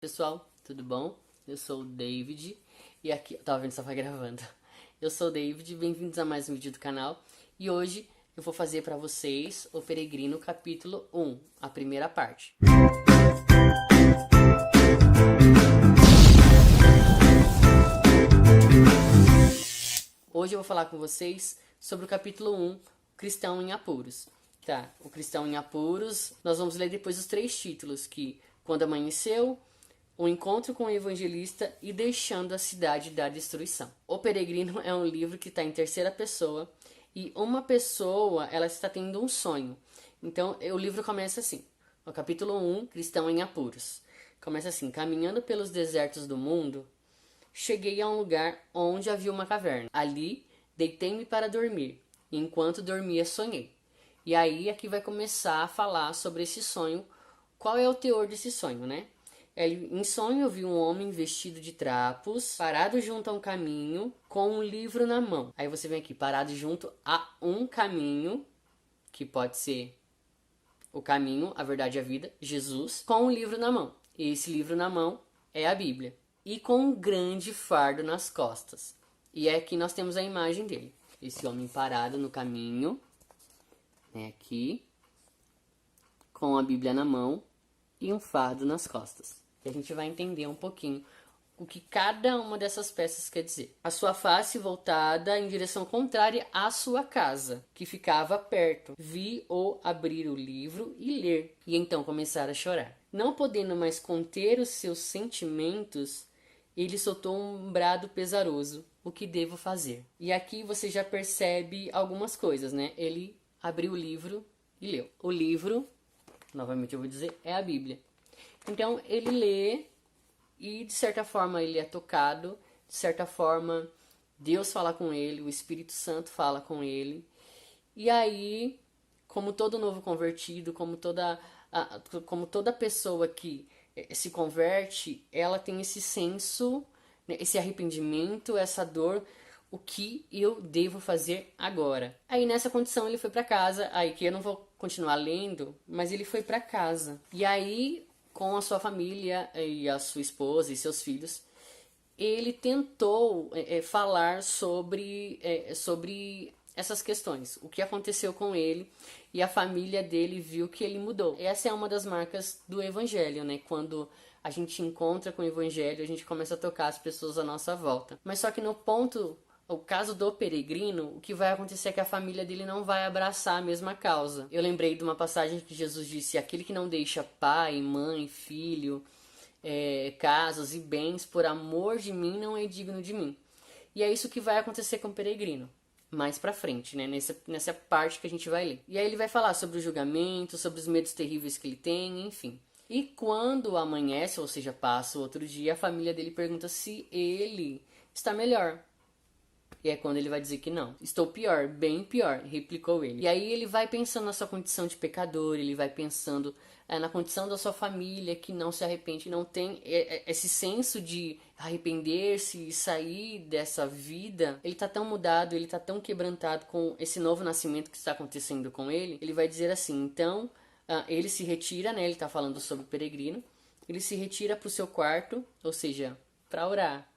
Pessoal, tudo bom? Eu sou o David e aqui... Tava vendo se tava gravando. Eu sou o David, bem-vindos a mais um vídeo do canal. E hoje eu vou fazer pra vocês o Peregrino capítulo 1, a primeira parte. Hoje eu vou falar com vocês sobre o capítulo 1, Cristão em Apuros. Tá, o Cristão em Apuros, nós vamos ler depois os 3 títulos, que Quando Amanheceu, O Encontro com o Evangelista e Deixando a Cidade da Destruição. O Peregrino é um livro que está em terceira pessoa e uma pessoa, ela está tendo um sonho. Então, o livro começa assim, o capítulo 1, Cristão em Apuros. Começa assim: caminhando pelos desertos do mundo, cheguei a um lugar onde havia uma caverna. Ali, deitei-me para dormir, e enquanto dormia, sonhei. E aí, aqui vai começar a falar sobre esse sonho. Qual é o teor desse sonho, né? Em sonho, eu vi um homem vestido de trapos, parado junto a um caminho, com um livro na mão. Aí você vem aqui, parado junto a um caminho, que pode ser o caminho, a verdade e a vida, Jesus, com um livro na mão. E esse livro na mão é a Bíblia. E com um grande fardo nas costas. E aqui nós temos a imagem dele. Esse homem parado no caminho, né, aqui, com a Bíblia na mão e um fardo nas costas. E a gente vai entender um pouquinho o que cada uma dessas peças quer dizer. A sua face voltada em direção contrária à sua casa, que ficava perto. Vi-o abrir o livro e ler, e então começar a chorar. Não podendo mais conter os seus sentimentos, ele soltou um brado pesaroso. O que devo fazer? E aqui você já percebe algumas coisas, né? Ele abriu o livro e leu. O livro, novamente eu vou dizer, é a Bíblia. Então ele lê e de certa forma ele é tocado, de certa forma Deus fala com ele, o Espírito Santo fala com ele. E aí, como todo novo convertido, como toda pessoa que se converte, ela tem esse senso, né, esse arrependimento, essa dor. O que eu devo fazer agora? Aí nessa condição ele foi para casa, aí que eu não vou continuar lendo, mas ele foi para casa. E aí, com a sua família e a sua esposa e seus filhos, ele tentou falar sobre essas questões, o que aconteceu com ele, e a família dele viu que ele mudou. Essa é uma das marcas do Evangelho, né? Quando a gente encontra com o Evangelho, a gente começa a tocar as pessoas à nossa volta. Mas só que o caso do peregrino, o que vai acontecer é que a família dele não vai abraçar a mesma causa. Eu lembrei de uma passagem que Jesus disse: aquele que não deixa pai, mãe, filho, casas e bens por amor de mim não é digno de mim. E é isso que vai acontecer com o peregrino. Mais pra frente, né? Nessa parte que a gente vai ler. E aí ele vai falar sobre o julgamento, sobre os medos terríveis que ele tem, enfim. E quando amanhece, ou seja, passa o outro dia, a família dele pergunta se ele está melhor. E é quando ele vai dizer que não. Estou pior, bem pior, replicou ele. E aí ele vai pensando na sua condição de pecador, ele vai pensando na condição da sua família que não se arrepende, não tem esse senso de arrepender-se e sair dessa vida. Ele tá tão mudado, ele tá tão quebrantado com esse novo nascimento que está acontecendo com ele. Ele vai dizer assim, então, ele se retira, né? Ele tá falando sobre o peregrino. Ele se retira pro seu quarto, ou seja, para orar.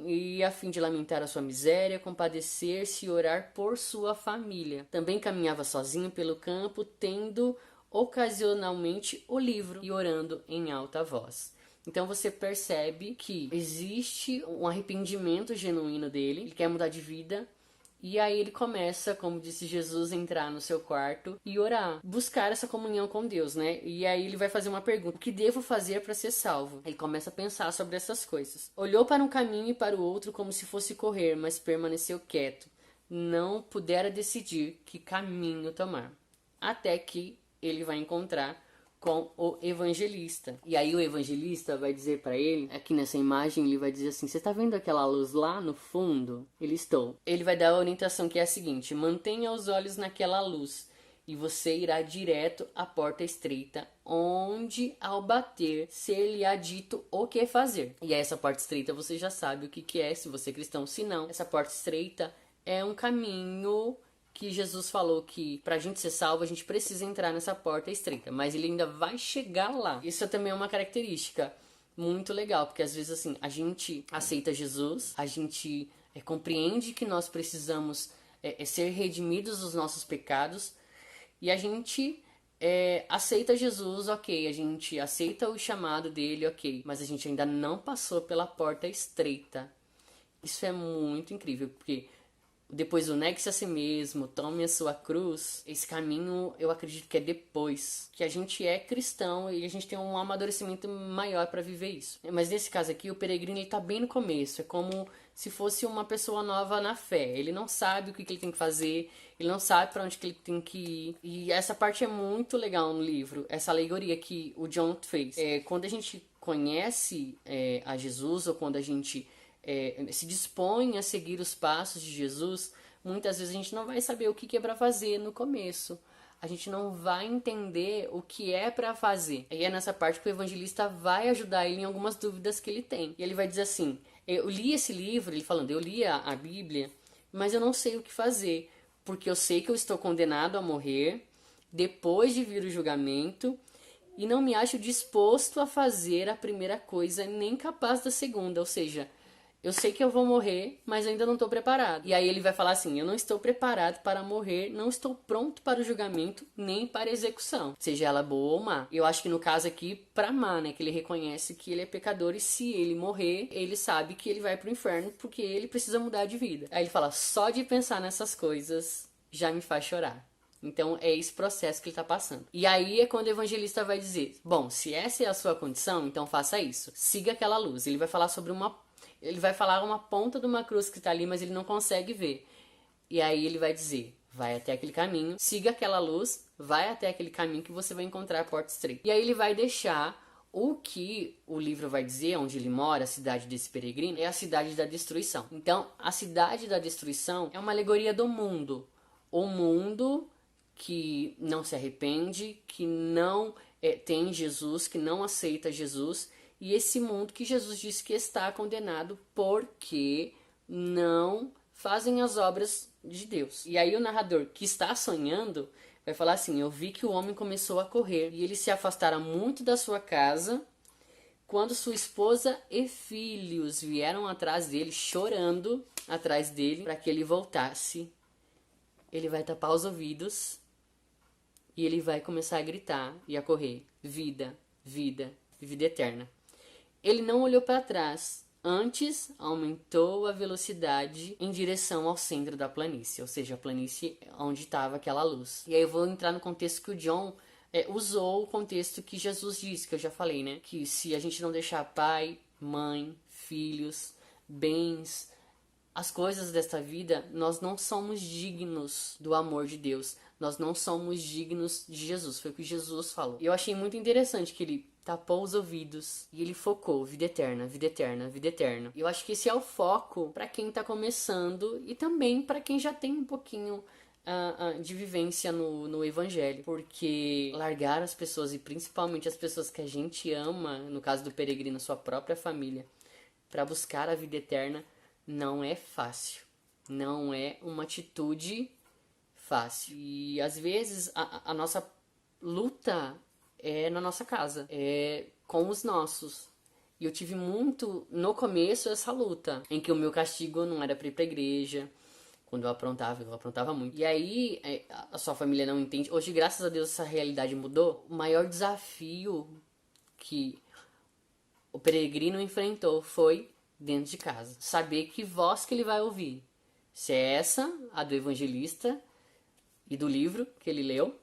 E a fim de lamentar a sua miséria, compadecer-se e orar por sua família. Também caminhava sozinho pelo campo, tendo ocasionalmente o livro e orando em alta voz. Então você percebe que existe um arrependimento genuíno dele, ele quer mudar de vida. E aí ele começa, como disse Jesus, a entrar no seu quarto e orar, buscar essa comunhão com Deus, né? E aí ele vai fazer uma pergunta: o que devo fazer para ser salvo? Ele começa a pensar sobre essas coisas. Olhou para um caminho e para o outro como se fosse correr, mas permaneceu quieto. Não pudera decidir que caminho tomar. Até que ele vai encontrar com o evangelista. E aí o evangelista vai dizer para ele, aqui nessa imagem, ele vai dizer assim: você está vendo aquela luz lá no fundo? Ele vai dar a orientação que é a seguinte: mantenha os olhos naquela luz e você irá direto à porta estreita, onde ao bater ser-lhe-á dito o que fazer. E aí essa porta estreita você já sabe o que é, se você é cristão. Se não, essa porta estreita é um caminho que Jesus falou que pra gente ser salvo a gente precisa entrar nessa porta estreita, mas ele ainda vai chegar lá. Isso também é uma característica. muito legal, porque às vezes assim, a gente aceita Jesus, a gente compreende que nós precisamos ser redimidos dos nossos pecados, e a gente aceita Jesus, ok, a gente aceita o chamado dele, ok, mas a gente ainda não passou pela porta estreita. Isso é muito incrível, porque depois do negue-se a si mesmo, tome a sua cruz, esse caminho eu acredito que é depois que a gente é cristão e a gente tem um amadurecimento maior para viver isso. Mas nesse caso aqui, o peregrino ele tá bem no começo, é como se fosse uma pessoa nova na fé. Ele não sabe o que ele tem que fazer, ele não sabe para onde que ele tem que ir. E essa parte é muito legal no livro, essa alegoria que o John fez. Quando a gente conhece a Jesus, ou quando a gente se dispõe a seguir os passos de Jesus, muitas vezes a gente não vai saber o que é para fazer no começo. A gente não vai entender o que é para fazer. E é nessa parte que o evangelista vai ajudar ele em algumas dúvidas que ele tem. E ele vai dizer assim, eu li esse livro, ele falando, eu li a Bíblia, mas eu não sei o que fazer, porque eu sei que eu estou condenado a morrer depois de vir o julgamento, e não me acho disposto a fazer a primeira coisa, nem capaz da segunda, ou seja, eu sei que eu vou morrer, mas ainda não estou preparado. E aí ele vai falar assim, eu não estou preparado para morrer, não estou pronto para o julgamento, nem para a execução, seja ela boa ou má. Eu acho que no caso aqui, para má, né, que ele reconhece que ele é pecador e se ele morrer, ele sabe que ele vai para o inferno porque ele precisa mudar de vida. Aí ele fala, só de pensar nessas coisas já me faz chorar. Então é esse processo que ele está passando. E aí é quando o evangelista vai dizer, bom, se essa é a sua condição, então faça isso. Siga aquela luz. Ele vai falar sobre Ele vai falar uma ponta de uma cruz que está ali, mas ele não consegue ver. E aí ele vai dizer, vai até aquele caminho, siga aquela luz, vai até aquele caminho que você vai encontrar a porta estreita. E aí ele vai deixar o que o livro vai dizer, onde ele mora, a cidade desse peregrino, é a cidade da destruição. Então, a cidade da destruição é uma alegoria do mundo. O mundo que não se arrepende, que não tem Jesus, que não aceita Jesus, e esse mundo que Jesus disse que está condenado porque não fazem as obras de Deus. E aí o narrador que está sonhando vai falar assim, eu vi que o homem começou a correr e ele se afastara muito da sua casa quando sua esposa e filhos vieram atrás dele, chorando atrás dele para que ele voltasse. Ele vai tapar os ouvidos e ele vai começar a gritar e a correr, vida, vida, vida eterna. Ele não olhou para trás, antes aumentou a velocidade em direção ao centro da planície, ou seja, a planície onde estava aquela luz. E aí eu vou entrar no contexto que o John usou, o contexto que Jesus disse, que eu já falei, né? Que se a gente não deixar pai, mãe, filhos, bens, as coisas desta vida, nós não somos dignos do amor de Deus. Nós não somos dignos de Jesus. Foi o que Jesus falou. E eu achei muito interessante que ele tapou os ouvidos e ele focou vida eterna, vida eterna, vida eterna. E eu acho que esse é o foco para quem tá começando e também para quem já tem um pouquinho de vivência no evangelho. Porque largar as pessoas, e principalmente as pessoas que a gente ama, no caso do peregrino, sua própria família, para buscar a vida eterna, não é fácil. Não é uma atitude fácil. E às vezes a nossa luta é na nossa casa, é com os nossos. E eu tive muito, no começo, essa luta, em que o meu castigo não era pra ir pra igreja. Quando eu aprontava muito. E aí, a sua família não entende. Hoje, graças a Deus, essa realidade mudou. O maior desafio que o peregrino enfrentou foi dentro de casa. Saber que voz que ele vai ouvir. Se é essa, a do evangelista e do livro que ele leu,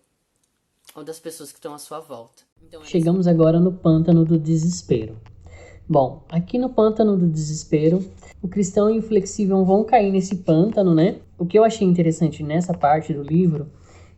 ou das pessoas que estão à sua volta. Então, chegamos agora no pântano do desespero. Bom, aqui no pântano do desespero, o cristão e o flexível vão cair nesse pântano, né? O que eu achei interessante nessa parte do livro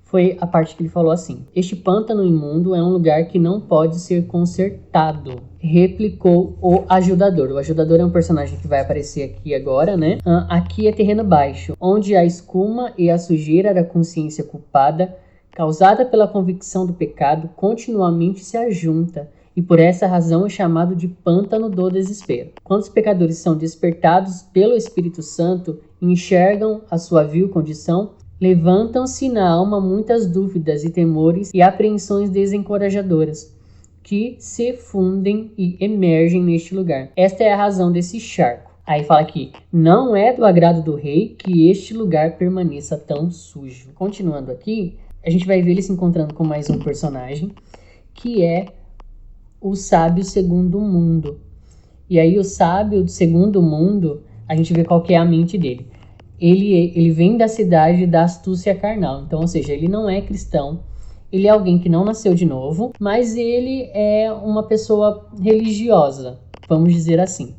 foi a parte que ele falou assim: este pântano imundo é um lugar que não pode ser consertado, replicou o ajudador. O ajudador é um personagem que vai aparecer aqui agora, né? Aqui é terreno baixo, onde a escuma e a sujeira da consciência culpada, causada pela convicção do pecado, continuamente se ajunta, e por essa razão é chamado de pântano do desespero. Quando os pecadores são despertados pelo Espírito Santo e enxergam a sua vil condição, levantam-se na alma muitas dúvidas e temores e apreensões desencorajadoras. que se fundem e emergem neste lugar. Esta é a razão desse charco. Aí fala aqui, não é do agrado do rei que este lugar permaneça tão sujo. Continuando aqui, a gente vai ver ele se encontrando com mais um personagem, que é o sábio segundo mundo. E aí o sábio do segundo mundo, a gente vê qual que é a mente dele. Ele vem da cidade da astúcia carnal. Então, ou seja, ele não é cristão. Ele é alguém que não nasceu de novo, mas ele é uma pessoa religiosa, vamos dizer assim.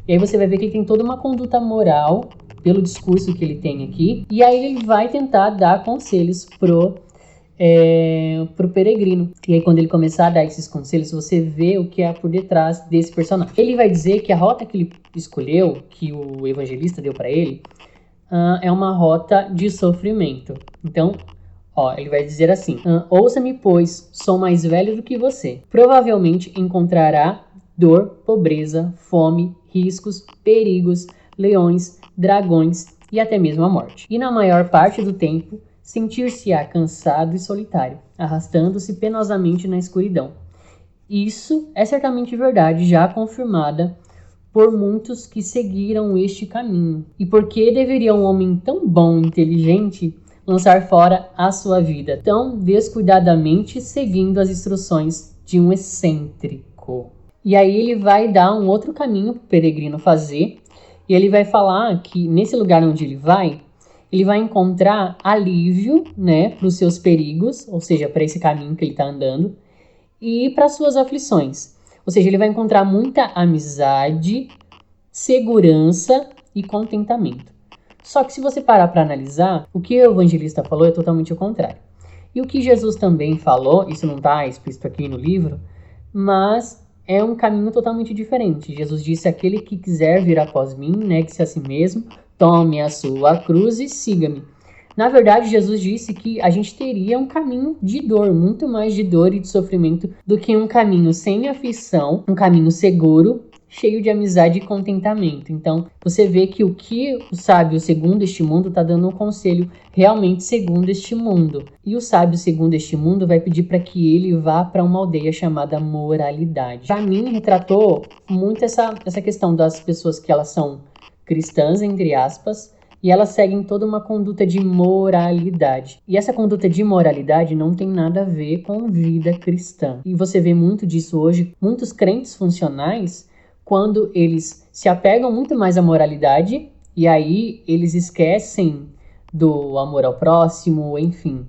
E aí você vai ver que ele tem toda uma conduta moral pelo discurso que ele tem aqui. E aí ele vai tentar dar conselhos pro peregrino. E aí quando ele começar a dar esses conselhos, você vê o que é por detrás desse personagem. Ele vai dizer que a rota que ele escolheu, que o evangelista deu para ele, é uma rota de sofrimento. Então, ele vai dizer assim, ouça-me, pois sou mais velho do que você. Provavelmente encontrará dor, pobreza, fome, riscos, perigos, leões, dragões e até mesmo a morte. E na maior parte do tempo, sentir-se-á cansado e solitário, arrastando-se penosamente na escuridão. Isso é certamente verdade, já confirmada por muitos que seguiram este caminho. E por que deveria um homem tão bom e inteligente lançar fora a sua vida tão descuidadamente seguindo as instruções de um excêntrico? E aí ele vai dar um outro caminho para o peregrino fazer, e ele vai falar que nesse lugar onde ele vai encontrar alívio, né, para os seus perigos, ou seja, para esse caminho que ele está andando, e para suas aflições. Ou seja, ele vai encontrar muita amizade, segurança e contentamento. Só que se você parar para analisar, o que o evangelista falou é totalmente o contrário. E o que Jesus também falou, isso não está explícito aqui no livro, mas é um caminho totalmente diferente. Jesus disse, aquele que quiser vir após mim, negue-se a si mesmo, tome a sua cruz e siga-me. Na verdade, Jesus disse que a gente teria um caminho de dor, muito mais de dor e de sofrimento do que um caminho sem aflição, um caminho seguro, cheio de amizade e contentamento. Então, você vê que o sábio segundo este mundo está dando um conselho realmente segundo este mundo. E o sábio segundo este mundo vai pedir para que ele vá para uma aldeia chamada moralidade. Para mim, retratou muito essa questão das pessoas que elas são cristãs, entre aspas, e elas seguem toda uma conduta de moralidade. E essa conduta de moralidade não tem nada a ver com vida cristã. E você vê muito disso hoje, muitos crentes funcionais, quando eles se apegam muito mais à moralidade, e aí eles esquecem do amor ao próximo, enfim.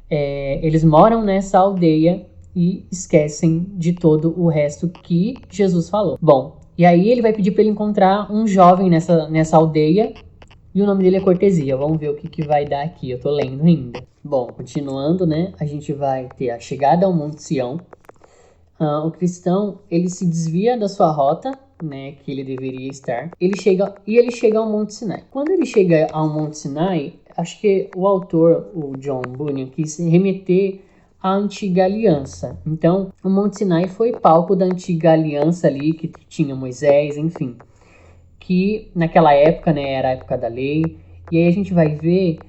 Eles moram nessa aldeia e esquecem de todo o resto que Jesus falou. Bom, e aí ele vai pedir para ele encontrar um jovem nessa aldeia, e o nome dele é Cortesia. Vamos ver o que vai dar aqui, eu tô lendo ainda. Bom, continuando, né, a gente vai ter a chegada ao Monte Sião. O cristão, ele se desvia da sua rota, né, que ele deveria estar. Ele chega ao Monte Sinai. Quando ele chega ao Monte Sinai, acho que o autor, o John Bunyan, quis remeter à antiga aliança. Então, o Monte Sinai foi palco da antiga aliança ali, que tinha Moisés, enfim. Que naquela época, né, era a época da lei. E aí a gente vai ver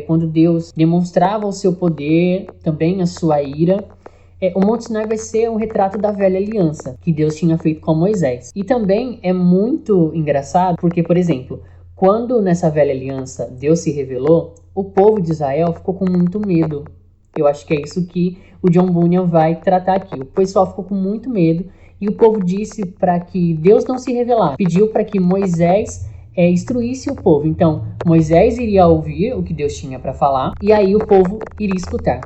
quando Deus demonstrava o seu poder, também a sua ira. O Monte Sinai vai ser um retrato da velha aliança que Deus tinha feito com Moisés. E também é muito engraçado porque, por exemplo, quando nessa velha aliança Deus se revelou, o povo de Israel ficou com muito medo. Eu acho que é isso que o John Bunyan vai tratar aqui. O pessoal ficou com muito medo e o povo disse para que Deus não se revelasse. Pediu para que Moisés instruísse o povo. Então, Moisés iria ouvir o que Deus tinha para falar e aí o povo iria escutar.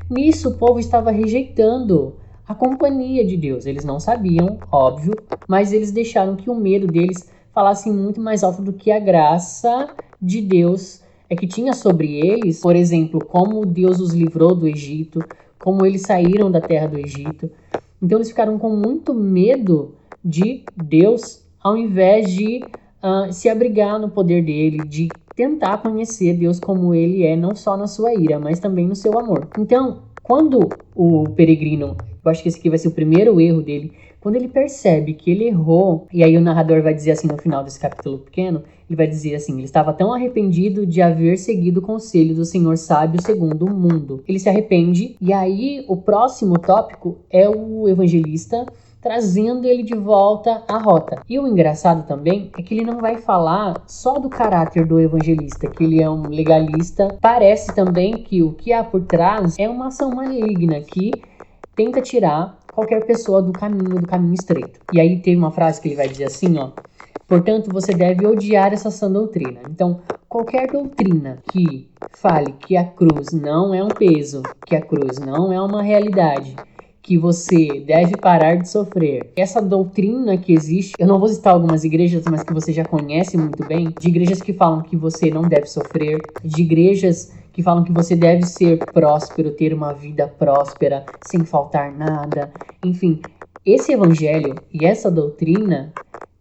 Nisso, o povo estava rejeitando a companhia de Deus. Eles não sabiam, óbvio, mas eles deixaram que o medo deles falasse muito mais alto do que a graça de Deus que tinha sobre eles. Por exemplo, como Deus os livrou do Egito, como eles saíram da terra do Egito. Então, eles ficaram com muito medo de Deus, ao invés de se abrigar no poder dele, de tentar conhecer Deus como ele é, não só na sua ira, mas também no seu amor. Então, quando o peregrino, eu acho que esse aqui vai ser o primeiro erro dele, Quando ele percebe que ele errou, e aí o narrador vai dizer assim no final desse capítulo pequeno, ele vai dizer assim, ele estava tão arrependido de haver seguido o conselho do Senhor sábio segundo o mundo. Ele se arrepende, e aí o próximo tópico é o evangelista trazendo ele de volta à rota. E o engraçado também é que ele não vai falar só do caráter do evangelista, que ele é um legalista. Parece também que o que há por trás é uma ação maligna que tenta tirar qualquer pessoa do caminho estreito. E aí tem uma frase que ele vai dizer assim, ó: portanto, você deve odiar essa sã doutrina. Então, qualquer doutrina que fale que a cruz não é um peso, que a cruz não é uma realidade, que você deve parar de sofrer. Essa doutrina que existe, eu não vou citar algumas igrejas, mas que você já conhece muito bem, de igrejas que falam que você não deve sofrer, de igrejas que falam que você deve ser próspero, ter uma vida próspera, sem faltar nada. Enfim, esse evangelho e essa doutrina,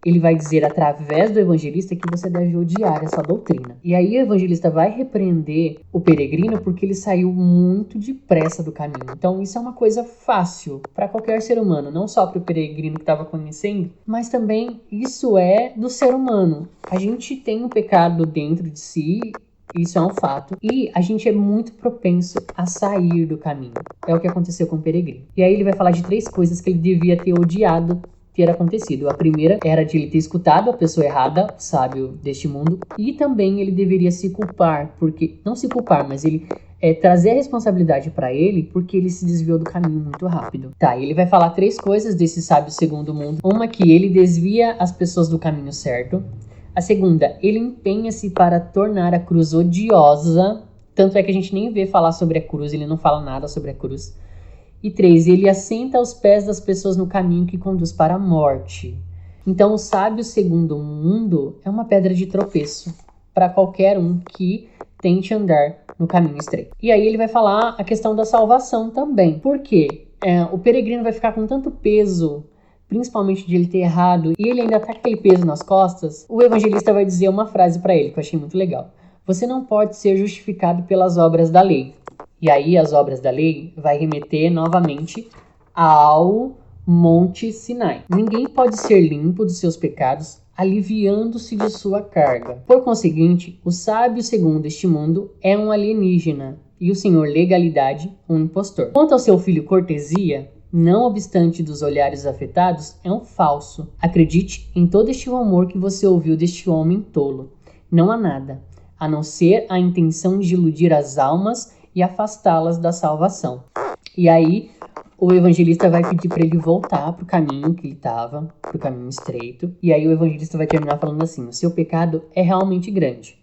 ele vai dizer através do evangelista que você deve odiar essa doutrina. E aí o evangelista vai repreender o peregrino porque ele saiu muito depressa do caminho. Então isso é uma coisa fácil para qualquer ser humano, não só para o peregrino que estava conhecendo, mas também isso é do ser humano. A gente tem um pecado dentro de si, isso é um fato, e a gente é muito propenso a sair do caminho. É o que aconteceu com o peregrino. E aí ele vai falar de 3 coisas que ele devia ter odiado ter acontecido. A primeira era de ele ter escutado a pessoa errada, o sábio deste mundo, e também ele deveria se culpar, porque não se culpar, mas ele trazer a responsabilidade para ele, porque ele se desviou do caminho muito rápido. Tá, ele vai falar 3 coisas desse sábio segundo o mundo. Uma, que ele desvia as pessoas do caminho certo. A segunda, ele empenha-se para tornar a cruz odiosa, tanto é que a gente nem vê falar sobre a cruz, ele não fala nada sobre a cruz. E 3, ele assenta aos pés das pessoas no caminho que conduz para a morte. Então, o sábio segundo o mundo é uma pedra de tropeço para qualquer um que tente andar no caminho estreito. E aí ele vai falar a questão da salvação também. Por quê? O peregrino vai ficar com tanto peso, principalmente de ele ter errado, e ele ainda tá com aquele peso nas costas. O evangelista vai dizer uma frase para ele, que eu achei muito legal. Você não pode ser justificado pelas obras da lei. E aí as obras da lei vai remeter novamente ao Monte Sinai. Ninguém pode ser limpo dos seus pecados, aliviando-se de sua carga. Por conseguinte, o sábio segundo este mundo é um alienígena e o senhor legalidade um impostor. Quanto ao seu filho cortesia, não obstante dos olhares afetados, é um falso. Acredite em todo este amor que você ouviu deste homem tolo. Não há nada, a não ser a intenção de iludir as almas e afastá-las da salvação. E aí o evangelista vai pedir para ele voltar para o caminho que ele estava, para o caminho estreito. E aí o evangelista vai terminar falando assim: o seu pecado é realmente grande.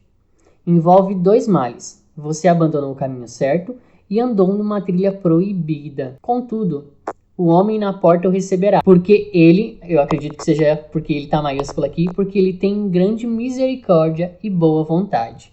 Envolve 2 males. Você abandonou o caminho certo e andou numa trilha proibida. Contudo, o homem na porta o receberá, porque ele, eu acredito que seja porque ele está maiúsculo aqui, porque ele tem grande misericórdia e boa vontade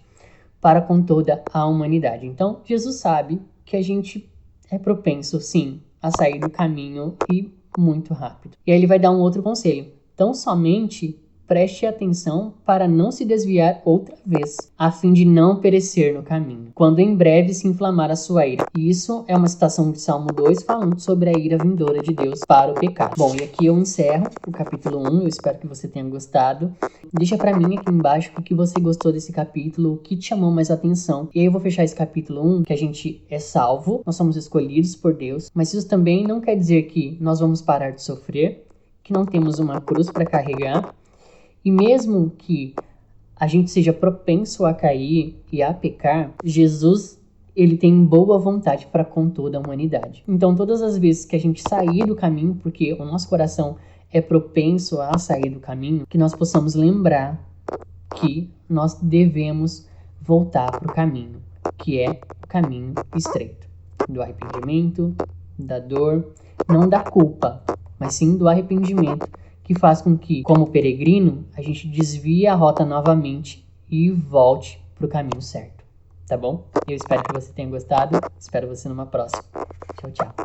para com toda a humanidade. Então, Jesus sabe que a gente é propenso, sim, a sair do caminho e muito rápido. E aí ele vai dar um outro conselho. Então, somente preste atenção para não se desviar outra vez, a fim de não perecer no caminho, quando em breve se inflamar a sua ira. E isso é uma citação de Salmo 2, falando sobre a ira vindoura de Deus para o pecado. Bom, e aqui eu encerro o capítulo 1, eu espero que você tenha gostado. Deixa pra mim aqui embaixo o que você gostou desse capítulo, o que te chamou mais atenção. E aí eu vou fechar esse capítulo 1, que a gente é salvo, nós somos escolhidos por Deus, mas isso também não quer dizer que nós vamos parar de sofrer, que não temos uma cruz para carregar. E mesmo que a gente seja propenso a cair e a pecar, Jesus, ele tem boa vontade para com toda a humanidade. Então, todas as vezes que a gente sair do caminho, porque o nosso coração é propenso a sair do caminho, que nós possamos lembrar que nós devemos voltar para o caminho, que é o caminho estreito, do arrependimento, da dor, não da culpa, mas sim do arrependimento, que faz com que, como peregrino, a gente desvie a rota novamente e volte para o caminho certo, tá bom? Eu espero que você tenha gostado, espero você numa próxima. Tchau, tchau.